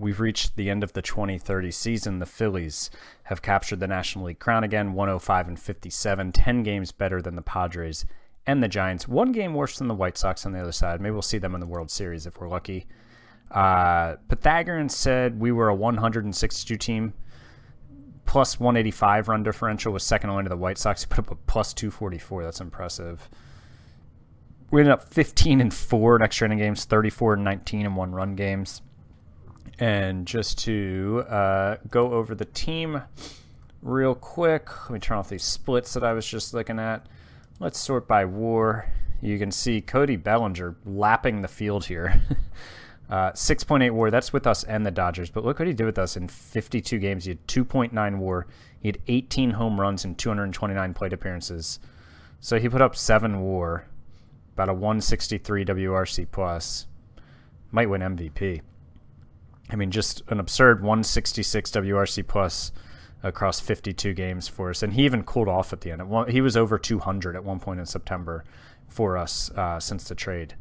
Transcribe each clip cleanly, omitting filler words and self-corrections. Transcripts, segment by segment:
We've reached the end of the 2030 season. The Phillies have captured the National League crown again, 105-57, 10 games better than the Padres and the Giants. One game worse than the White Sox on the other side. Maybe we'll see them in the World Series if we're lucky. Pythagorean said we were a 162 team. Plus 185 run differential was second only to the White Sox. He put up a plus 244. That's impressive. We ended up 15-4 in extra inning games, 34-19 in one-run games. And just to go over the team real quick, let me turn off these splits that I was just looking at. Let's sort by WAR. You can see Cody Bellinger lapping the field here. 6.8 WAR. That's with us and the Dodgers. But look what he did with us in 52 games. He had 2.9 WAR. He had 18 home runs in 229 plate appearances. So he put up 7 WAR, about a 163 WRC plus. Might win MVP. I mean, just an absurd 166 WRC plus across 52 games for us. And he even cooled off at the end. He was over 200 at one point in September for us since the trade.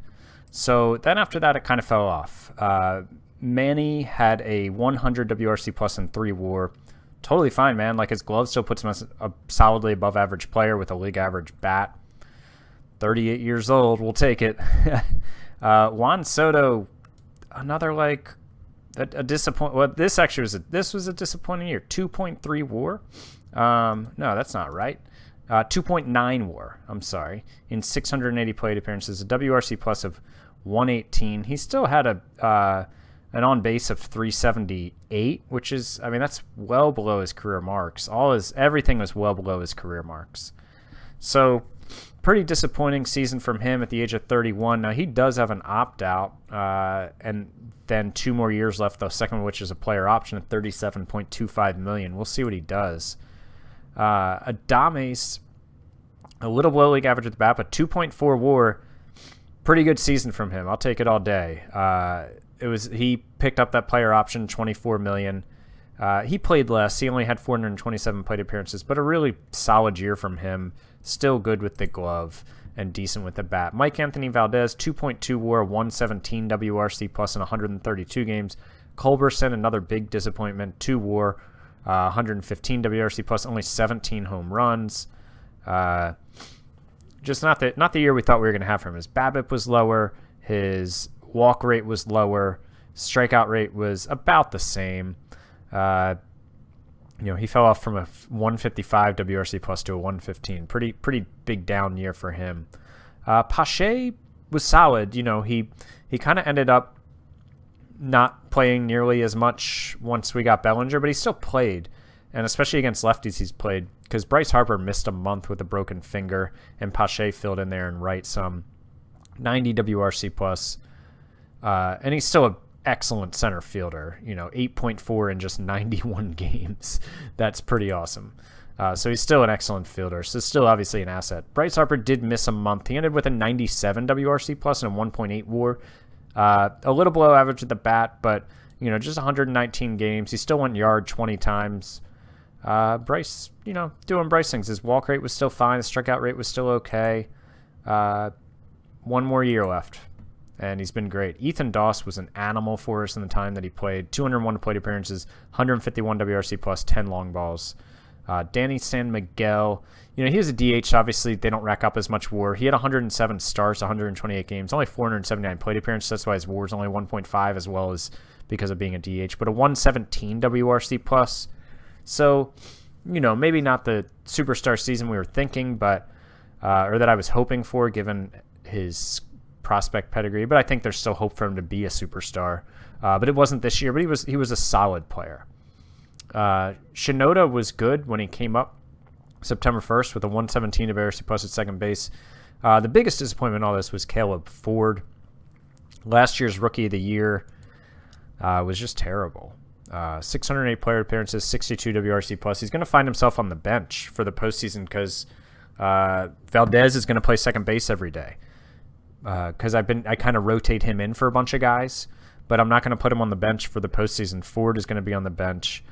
So then after that, it kind of fell off. Manny had a 100 WRC plus and 3 WAR. Totally fine, man. Like, his glove still puts him as a solidly above average player with a league average bat. 38 years old. We'll take it. Juan Soto, another like a disappoint. Well, this was a disappointing year. 2.3 WAR. No, that's not right. 2.9 WAR. I'm sorry. In 680 plate appearances, a WRC plus of 118. He still had an on base of 378, which is, I mean, that's well below his career marks. Everything was well below his career marks. So, pretty disappointing season from him at the age of 31. Now, he does have an opt-out, and then 2 more years left, the second one which is a player option at $37.25 million. We'll see what he does. Adames, a little below league average at the bat, but 2.4 WAR. Pretty good season from him. I'll take it all day. He picked up that player option, $24 million. He played less. He only had 427 plate appearances, but a really solid year from him. Still good with the glove and decent with the bat. Mike Anthony Valdez, 2.2 WAR, 117 WRC plus in 132 games. Culberson, another big disappointment, 2 WAR, 115 WRC plus, only 17 home runs. Just not the year we thought we were going to have for him. His BABIP was lower. His walk rate was lower. Strikeout rate was about the same. He fell off from a 155 WRC plus to a 115. Pretty big down year for him. Pache was solid. He kind of ended up not playing nearly as much once we got Bellinger, but he still played. And especially against lefties, he's played because Bryce Harper missed a month with a broken finger, and Pache filled in there and right some 90 WRC plus. And he's still an excellent center fielder, 8.4 in just 91 games. That's pretty awesome. So he's still an excellent fielder. So still obviously an asset. Bryce Harper did miss a month. He ended with a 97 WRC plus and a 1.8 WAR. A little below average at the bat, but just 119 games. He still went yard 20 times. Bryce, doing Bryce things. His walk rate was still fine. His strikeout rate was still okay. 1 more year left, and he's been great. Ethan Doss was an animal for us in the time that he played. 201 plate appearances, 151 WRC plus, 10 long balls. Danny San Miguel, he was a DH. Obviously, they don't rack up as much WAR. He had 107 starts, 128 games, only 479 plate appearances. That's why his WAR is only 1.5, as well as because of being a DH. But a 117 WRC plus. So, maybe not the superstar season we were thinking, but or that I was hoping for, given his prospect pedigree. But I think there's still hope for him to be a superstar. But it wasn't this year. But he was a solid player. Shinoda was good when he came up September 1st with a 117 of WRC plus at second base. The biggest disappointment in all this was Caleb Ford. Last year's Rookie of the Year was just terrible. 608 player appearances, 62 WRC plus. He's going to find himself on the bench for the postseason because Valdez is going to play second base every day. Because I kind of rotate him in for a bunch of guys, but I'm not going to put him on the bench for the postseason. Ford is going to be on the bench.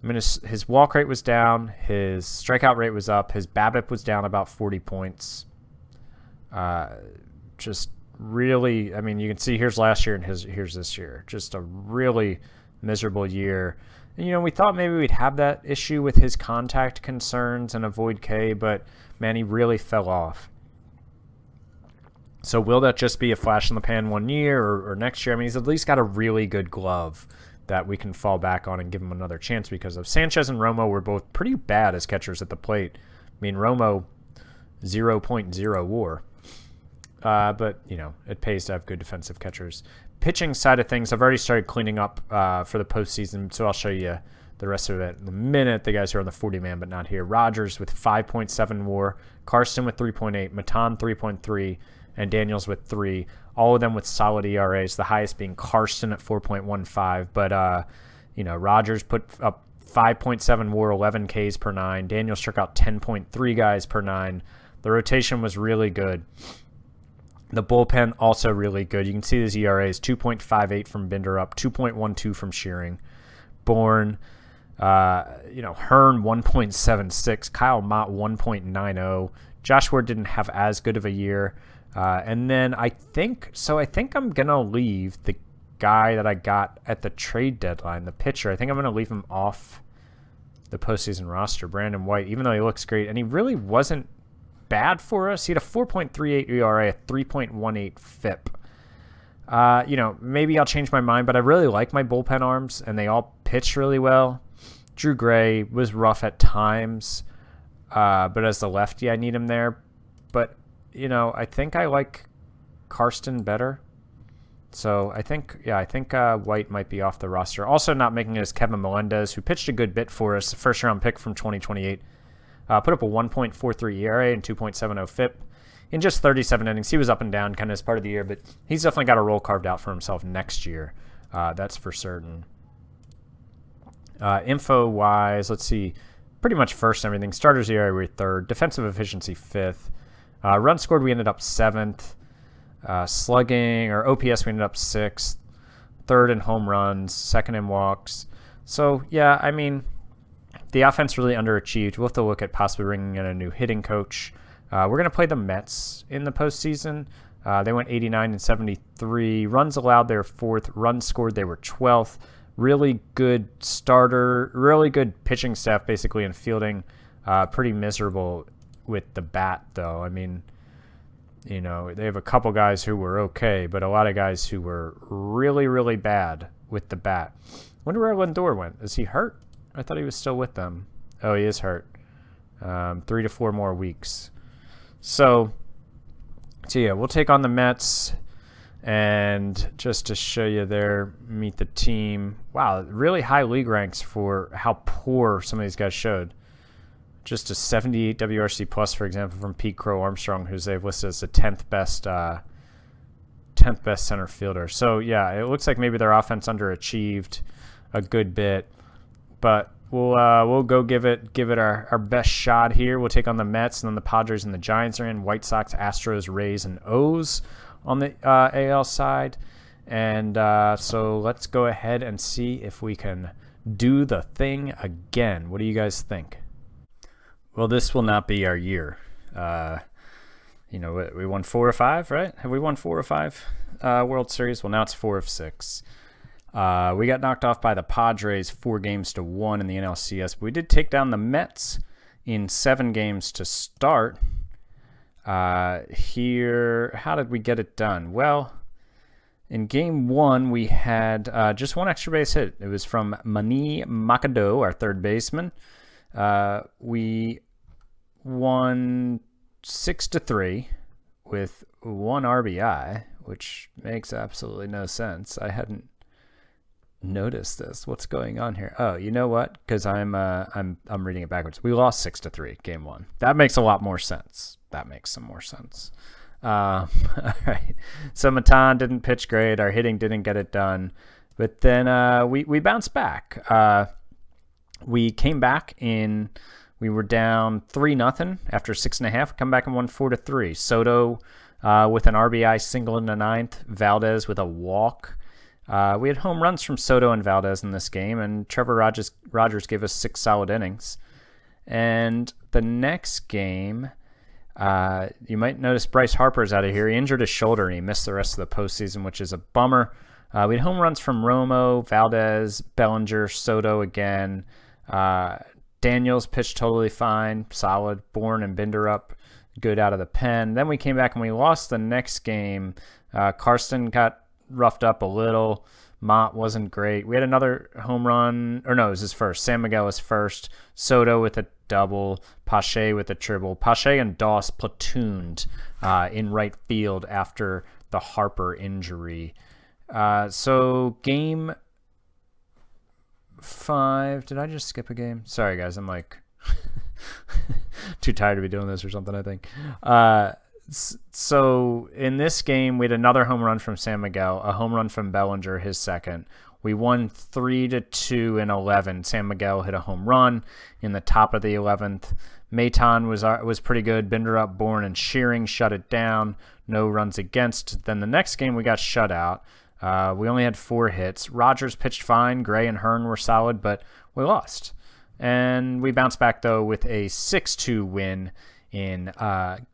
I mean, his walk rate was down, his strikeout rate was up, his BABIP was down about 40 points. Just really, I mean, you can see here's last year and here's this year. Just a really miserable year. And, we thought maybe we'd have that issue with his contact concerns and avoid K, but, man, he really fell off. So will that just be a flash in the pan one year or next year? I mean, he's at least got a really good glove that we can fall back on and give him another chance because of Sanchez and Romo were both pretty bad as catchers at the plate. I mean, Romo, 0.0 WAR. But, it pays to have good defensive catchers. Pitching side of things, I've already started cleaning up for the postseason, so I'll show you the rest of it in a minute. The guys who are on the 40-man but not here. Rogers with 5.7 WAR, Karsten with 3.8, Matan 3.3, and Daniels with 3. All of them with solid ERAs, the highest being Karsten at 4.15. But, Rogers put up 5.7 WAR, 11 Ks per 9. Daniels struck out 10.3 guys per 9. The rotation was really good. The bullpen also really good. You can see his ERAs, 2.58 from Binder up, 2.12 from Shearing. Bourne, Hearn 1.76, Kyle Mott 1.90. Josh Ward didn't have as good of a year. And then I think I'm going to leave the guy that I got at the trade deadline, the pitcher. I think I'm going to leave him off the postseason roster, Brandon White, even though he looks great. And he really wasn't bad for us. He had a 4.38 ERA, a 3.18 FIP. Maybe I'll change my mind, but I really like my bullpen arms, and they all pitch really well. Drew Gray was rough at times, but as the lefty, I need him there. But, I think I like Karsten better. So I think White might be off the roster. Also not making it is Kevin Melendez, who pitched a good bit for us, the first-round pick from 2028. Put up a 1.43 ERA and 2.70 FIP in just 37 innings. He was up and down kind of as part of the year, but he's definitely got a role carved out for himself next year. That's for certain. Info-wise, let's see. Pretty much first and everything. Starters ERA, we were 3rd. Defensive efficiency, 5th. Runs scored, we ended up 7th. Slugging, or OPS, we ended up 6th. 3rd in home runs. 2nd in walks. So, yeah, I mean, the offense really underachieved. We'll have to look at possibly bringing in a new hitting coach. We're going to play the Mets in the postseason. They went 89 and 73. Runs allowed, they were 4th. Runs scored, they were 12th. Really good starter, really good pitching staff, basically, and fielding. Pretty miserable with the bat, though. I mean, they have a couple guys who were okay, but a lot of guys who were really, really bad with the bat. Wonder where Lindor went. Is he hurt? I thought he was still with them. Oh, he is hurt. 3 to 4 more weeks. So yeah, we'll take on the Mets. And just to show you there, meet the team. Wow, really high league ranks for how poor some of these guys showed. Just a 78 WRC plus, for example, from Pete Crow Armstrong, who they've listed as the 10th best center fielder. So yeah, it looks like maybe their offense underachieved a good bit. But we'll go give it our best shot here. We'll take on the Mets, and then the Padres and the Giants are in. White Sox, Astros, Rays, and O's on the AL side. And so let's go ahead and see if we can do the thing again. What do you guys think? Well, this will not be our year. We won 4 or 5, right? Have we won 4 or 5 World Series? Well, now it's 4 of 6. We got knocked off by the Padres 4-1 in the NLCS. But we did take down the Mets in 7 games to start. Here, how did we get it done? Well, in Game 1, we had just 1 extra base hit. It was from Manny Machado, our third baseman. We won 6-3 with 1 RBI, which makes absolutely no sense. I hadn't noticed this. What's going on here? Oh, you know what? Because I'm reading it backwards. We lost 6-3 Game 1. That makes a lot more sense. That makes some more sense. All right. So Matan didn't pitch great. Our hitting didn't get it done. But then we bounced back. We came back we were down 3-0 after 6.5. Come back and won 4-3. Soto with an RBI single in the 9th. Valdez with a walk. We had home runs from Soto and Valdez in this game, and Trevor Rogers gave us 6 solid innings. And the next game, You might notice Bryce Harper's out of here. He injured his shoulder and he missed the rest of the postseason, which is a bummer. We had home runs from Romo, Valdez, Bellinger, Soto again. Daniels pitched totally fine, solid. Bourne and Binder up good out of the pen. Then we came back and we lost the next game. Karsten got roughed up a little. Mott wasn't great. We had another home run. Or no, it was his first. San Miguel was first. Soto with a double. Pache with a triple. Pache and Doss platooned in right field after the Harper injury. So game 5. Did I just skip a game? Sorry, guys. I'm like too tired to be doing this or something, I think. So in this game, we had another home run from San Miguel, a home run from Bellinger, his second. We won 3-2 in 11. San Miguel hit a home run in the top of the 11th. Maton was pretty good. Binder up, Bourne, and Shearing shut it down. No runs against. Then the next game, we got shut out. We only had 4 hits. Rogers pitched fine. Gray and Hearn were solid, but we lost. And we bounced back, though, with a 6-2 win. In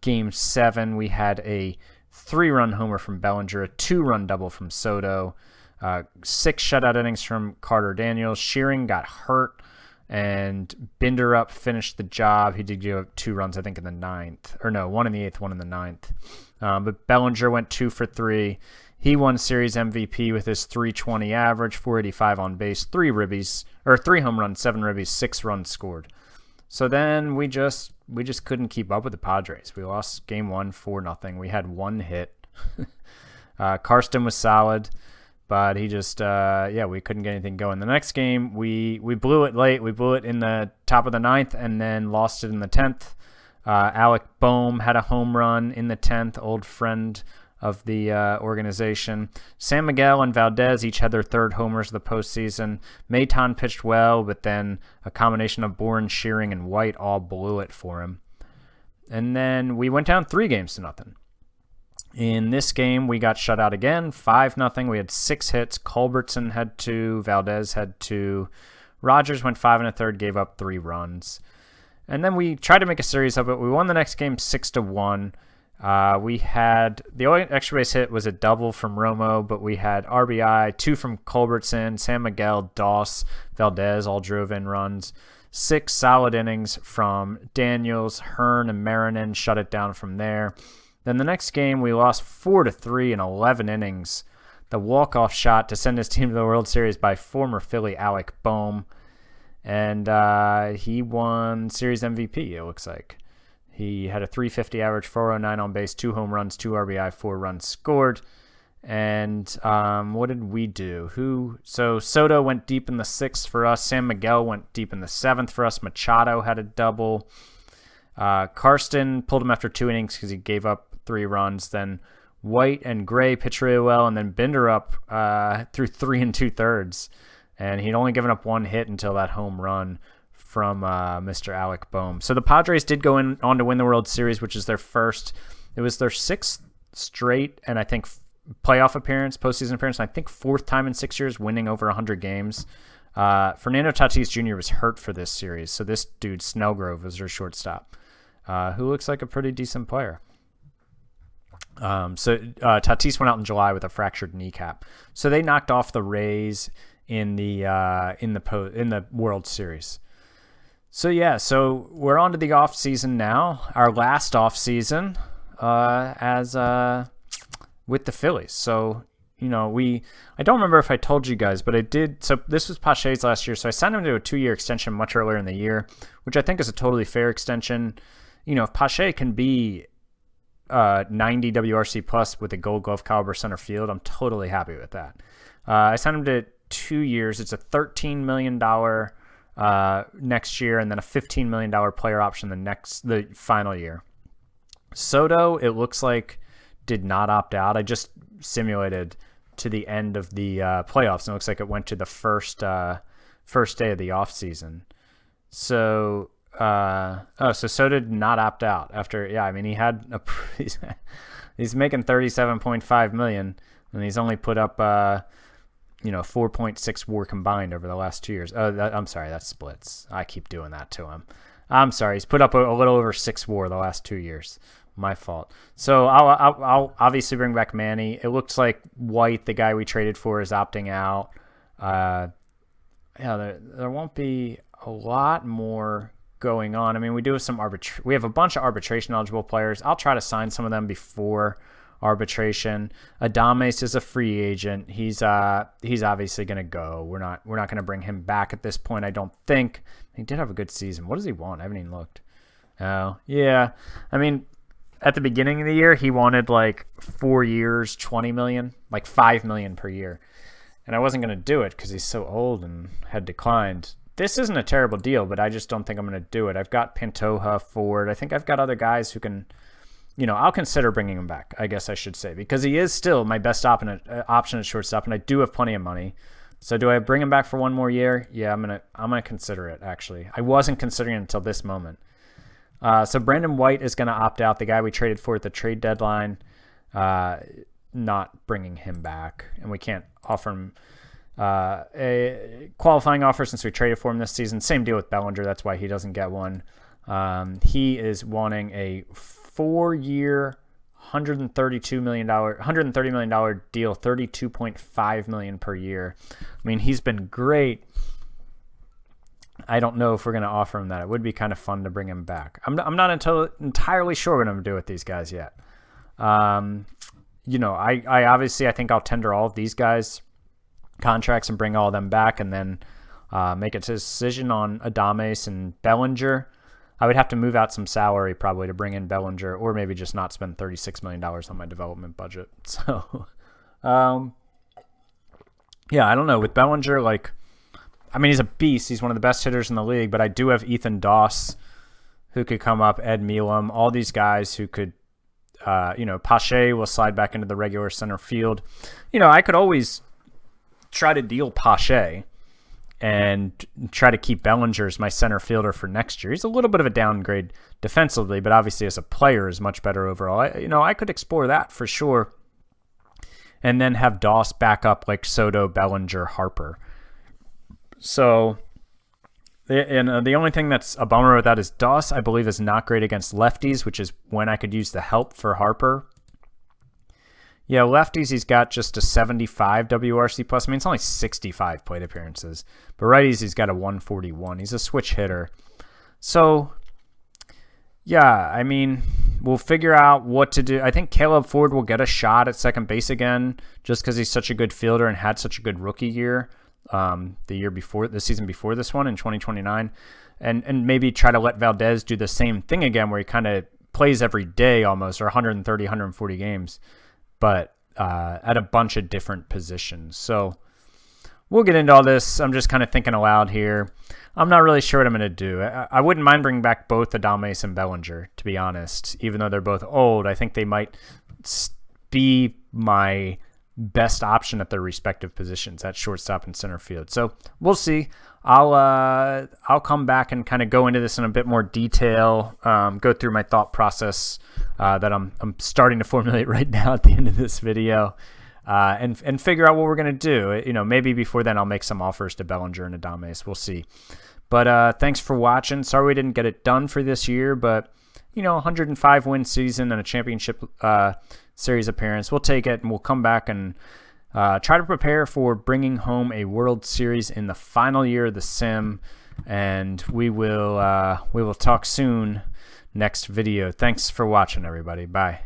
Game 7, we had a 3-run homer from Bellinger, a 2-run double from Soto, 6 shutout innings from Carter Daniels. Shearing got hurt, and Binder up finished the job. He did give up 2 runs, I think, in the 9th. Or no, 1 in the 8th, 1 in the 9th. But Bellinger went 2 for 3. He won Series MVP with his .320 average, 485 on base, 3 home runs, 7 ribbies, 6 runs scored. So then we just couldn't keep up with the Padres. We lost Game 1 4-0. We had 1 hit. Karsten was solid, but he just we couldn't get anything going. The next game we blew it late. We blew it in the top of the 9th and then lost it in the 10th. Alec Boehm had a home run in the 10th, old friend of the organization. San Miguel and Valdez each had their 3rd homers of the postseason. Maton pitched well, but then a combination of Bourne, Shearing, and White all blew it for him. And then we went down 3-0. In this game, we got shut out again, 5-0. We had 6 hits. Culbertson had 2. Valdez had 2. Rogers went 5 1/3, gave up 3 runs. And then we tried to make a series of it. We won the next game 6-1. We had the only extra base hit was a double from Romo, but we had RBI, 2 from Culbertson, San Miguel, Doss, Valdez all drove in runs. 6 solid innings from Daniels, Hearn, and Marinin shut it down from there. Then the next game we lost 4-3 in 11 innings. The walk-off shot to send his team to the World Series by former Philly Alec Boehm, and he won Series MVP. It looks like. He had a .350 average, 409 on base, 2 home runs, 2 RBI, 4 runs scored. And what did we do? So Soto went deep in the 6th for us. San Miguel went deep in the 7th for us. Machado had a double. Karsten pulled him after 2 innings because he gave up 3 runs. Then White and Gray pitched really well, and then Binder up through 3 2/3. And he'd only given up 1 hit until that home run from Mr. Alec Boehm. So the Padres did go on to win the World Series, which is their first. It was their 6th straight, and I think playoff appearance, postseason appearance, and I think 4th time in 6 years winning over 100 games. Fernando Tatis Jr. was hurt for this series, so this dude, Snellgrove, was their shortstop, who looks like a pretty decent player. Tatis went out in July with a fractured kneecap. So they knocked off the Rays in the World Series. So we're on to the off season now. Our last off season with the Phillies. So I don't remember if I told you guys, but I did. So this was Pache's last year. So I signed him to a 2-year extension much earlier in the year, which I think is a totally fair extension. If Pache can be 90 WRC plus with a Gold Glove caliber center field, I'm totally happy with that. I signed him to 2 years. It's a $13 million next year, and then a $15 million player option the final year. Soto, it looks like, did not opt out. I just simulated to the end of the playoffs, and it looks like it went to the first day of the off season. So Soto did not opt out after. Yeah, I mean he had he's making $37.5 million, and he's only put up 4.6 WAR combined over the last 2 years. I'm sorry, that's splits. I keep doing that to him. I'm sorry. He's put up a little over 6 WAR the last 2 years. My fault. So I'll obviously bring back Manny. It looks like White, the guy we traded for, is opting out. Yeah, there won't be a lot more going on. I mean, we do have we have a bunch of arbitration eligible players. I'll try to sign some of them before arbitration. Adames is a free agent. He's obviously going to go. We're not going to bring him back at this point, I don't think. He did have a good season. What does he want? I haven't even looked. Oh, yeah. I mean, at the beginning of the year, he wanted like 4 years, 20 million, like 5 million per year. And I wasn't going to do it because he's so old and had declined. This isn't a terrible deal, but I just don't think I'm going to do it. I've got Pantoja, Ford. I think I've got other guys who can, I'll consider bringing him back, I guess I should say, because he is still my best option at shortstop, and I do have plenty of money. So do I bring him back for 1 more year? Yeah, I'm gonna consider it, actually. I wasn't considering it until this moment. So Brandon White is going to opt out, the guy we traded for at the trade deadline, not bringing him back. And we can't offer him a qualifying offer since we traded for him this season. Same deal with Bellinger. That's why he doesn't get one. He is wanting a 4-year, $130 million deal, $32.5 million per year. I mean, he's been great. I don't know if we're going to offer him that. It would be kind of fun to bring him back. I'm not entirely sure what I'm going to do with these guys yet. I obviously, I think I'll tender all of these guys contracts and bring all of them back, and then make a decision on Adames and Bellinger. I would have to move out some salary probably to bring in Bellinger, or maybe just not spend $36 million on my development budget. So, yeah, I don't know. With Bellinger, he's a beast. He's one of the best hitters in the league, but I do have Ethan Doss who could come up, Ed Milam, all these guys who could, Pache will slide back into the regular center field. I could always try to deal Pache and try to keep Bellinger as my center fielder for next year. He's a little bit of a downgrade defensively, but obviously as a player is much better overall. I could explore that for sure. And then have Doss back up like Soto, Bellinger, Harper. So, the only thing that's a bummer with that is Doss, I believe, is not great against lefties, which is when I could use the help for Harper. Yeah, lefties, he's got just a 75 WRC plus. I mean, it's only 65 plate appearances. But righties, he's got a 141. He's a switch hitter. So, yeah, I mean, we'll figure out what to do. I think Caleb Ford will get a shot at second base again just because he's such a good fielder and had such a good rookie year the season before this one in 2029. And maybe try to let Valdez do the same thing again where he kind of plays every day almost, or 130, 140 games. But at a bunch of different positions. So we'll get into all this. I'm just kind of thinking aloud here. I'm not really sure what I'm going to do. I wouldn't mind bringing back both Adames and Bellinger, to be honest. Even though they're both old, I think they might be my best option at their respective positions at shortstop and center field. So we'll see. I'll come back and kind of go into this in a bit more detail, go through my thought process that I'm starting to formulate right now at the end of this video, and figure out what we're going to do. Maybe before then I'll make some offers to Bellinger and Adames. We'll see. But thanks for watching. Sorry we didn't get it done for this year, but 105 win season and a championship series appearance. We'll take it, and we'll come back and try to prepare for bringing home a World Series in the final year of the sim. And we will talk soon next video. Thanks for watching, everybody. Bye.